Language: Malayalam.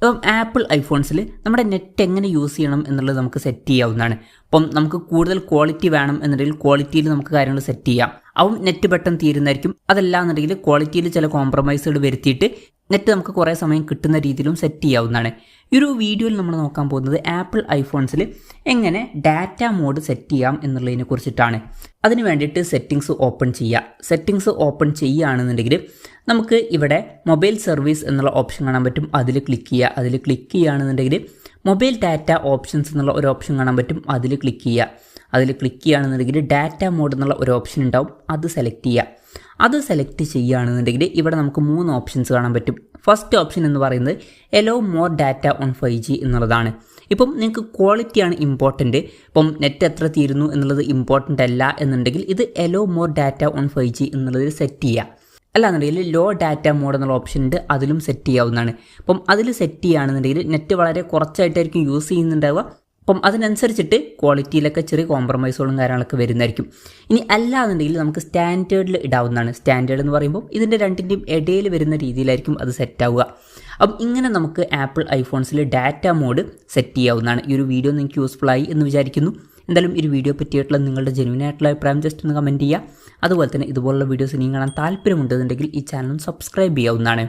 അപ്പം ആപ്പിൾ ഐഫോൺസിൽ നമ്മുടെ നെറ്റ് എങ്ങനെ യൂസ് ചെയ്യണം എന്നുള്ളത് നമുക്ക് സെറ്റ് ചെയ്യാവുന്നതാണ്. അപ്പം നമുക്ക് കൂടുതൽ ക്വാളിറ്റി വേണം എന്നുണ്ടെങ്കിൽ ക്വാളിറ്റിയിൽ നമുക്ക് കാര്യങ്ങൾ സെറ്റ് ചെയ്യാം. അപ്പം നെറ്റ് പെട്ടെന്ന് തീരുന്നതായിരിക്കും. അതല്ല എന്നുണ്ടെങ്കിൽ ക്വാളിറ്റിയിൽ ചില കോംപ്രമൈസുകൾ വരുത്തിയിട്ട് നെറ്റ് നമുക്ക് കുറേ സമയം കിട്ടുന്ന രീതിയിലും സെറ്റ് ചെയ്യാവുന്നതാണ്. ഈ ഒരു വീഡിയോയിൽ നമ്മൾ നോക്കാൻ പോകുന്നത് ആപ്പിൾ ഐഫോൺസിൽ എങ്ങനെ ഡാറ്റ മോഡ് സെറ്റ് ചെയ്യാം എന്നുള്ളതിനെ കുറിച്ചിട്ടാണ്. അതിന് വേണ്ടിയിട്ട് സെറ്റിങ്സ് ഓപ്പൺ ചെയ്യുക. സെറ്റിങ്സ് ഓപ്പൺ ചെയ്യുകയാണെന്നുണ്ടെങ്കിൽ നമുക്ക് ഇവിടെ മൊബൈൽ സർവീസ് എന്നുള്ള ഓപ്ഷൻ കാണാൻ പറ്റും. അതിൽ ക്ലിക്ക് ചെയ്യുക. അതിൽ ക്ലിക്ക് ചെയ്യുകയാണെന്നുണ്ടെങ്കിൽ മൊബൈൽ ഡാറ്റ ഓപ്ഷൻസ് എന്നുള്ള ഒരു ഓപ്ഷൻ കാണാൻ പറ്റും. അതിൽ ക്ലിക്ക് ചെയ്യുക. അതിൽ ക്ലിക്ക് ചെയ്യുകയാണെന്നുണ്ടെങ്കിൽ ഡാറ്റ മോഡ് എന്നുള്ള ഒരു ഓപ്ഷൻ ഉണ്ടാവും. അത് സെലക്ട് ചെയ്യുക. അത് സെലക്ട് ചെയ്യുകയാണെന്നുണ്ടെങ്കിൽ ഇവിടെ നമുക്ക് 3 ഓപ്ഷൻസ് കാണാൻ പറ്റും. ഫസ്റ്റ് ഓപ്ഷൻ എന്ന് പറയുന്നത് എലോ മോർ ഡാറ്റ ഓൺ 5G എന്നുള്ളതാണ്. ഇപ്പം നിങ്ങൾക്ക് ക്വാളിറ്റിയാണ് ഇമ്പോർട്ടൻറ്റ്. ഇപ്പം നെറ്റ് എത്ര തീരുന്നു എന്നുള്ളത് ഇമ്പോർട്ടൻ്റ് അല്ല എന്നുണ്ടെങ്കിൽ ഇത് എലോ മോർ ഡാറ്റ ഓൺ 5G എന്നുള്ളതിൽ സെറ്റ് ചെയ്യുക. അല്ലാന്നുണ്ടെങ്കിൽ ലോ ഡാറ്റ മോഡ് എന്നുള്ള ഓപ്ഷൻ ഉണ്ട്. അതിലും സെറ്റ് ചെയ്യാവുന്നതാണ്. അപ്പം അതിൽ സെറ്റ് ചെയ്യുകയാണെന്നുണ്ടെങ്കിൽ നെറ്റ് വളരെ കുറച്ചായിട്ടായിരിക്കും യൂസ് ചെയ്യുന്നുണ്ടാവുക. അപ്പം അതിനനുസരിച്ചിട്ട് ക്വാളിറ്റിയിലൊക്കെ ചെറിയ കോംപ്രമൈസുകളും കാര്യങ്ങളൊക്കെ വരുന്നതായിരിക്കും. ഇനി അല്ലാന്നുണ്ടെങ്കിൽ നമുക്ക് സ്റ്റാൻഡേർഡിൽ ഇടാവുന്നതാണ്. സ്റ്റാൻഡേർഡ് എന്ന് പറയുമ്പോൾ ഇതിൻ്റെ രണ്ടിൻ്റെയും ഇടയിൽ വരുന്ന രീതിയിലായിരിക്കും അത് സെറ്റ് ആവുക. അപ്പം ഇങ്ങനെ നമുക്ക് ആപ്പിൾ ഐഫോൺസിൽ ഡാറ്റ മോഡ് സെറ്റ് ചെയ്യാവുന്നതാണ്. ഈ ഒരു വീഡിയോ നിങ്ങൾക്ക് യൂസ്ഫുൾ ആയി എന്ന് വിചാരിക്കുന്നു. എന്തായാലും ഈ ഒരു വീഡിയോ പറ്റിയിട്ടുള്ള നിങ്ങളുടെ ജെന്യൂനായിട്ടുള്ള അഭിപ്രായം ജസ്റ്റ് ഒന്ന് കമൻറ്റ് ചെയ്യുക. അതുപോലെ തന്നെ ഇതുപോലുള്ള വീഡിയോസ് ഇനിയും കാണാൻ താല്പര്യമുണ്ടെന്നുണ്ടെങ്കിൽ ഈ ചാനൽ സബ്സ്ക്രൈബ് ചെയ്യാവുന്നതാണ്.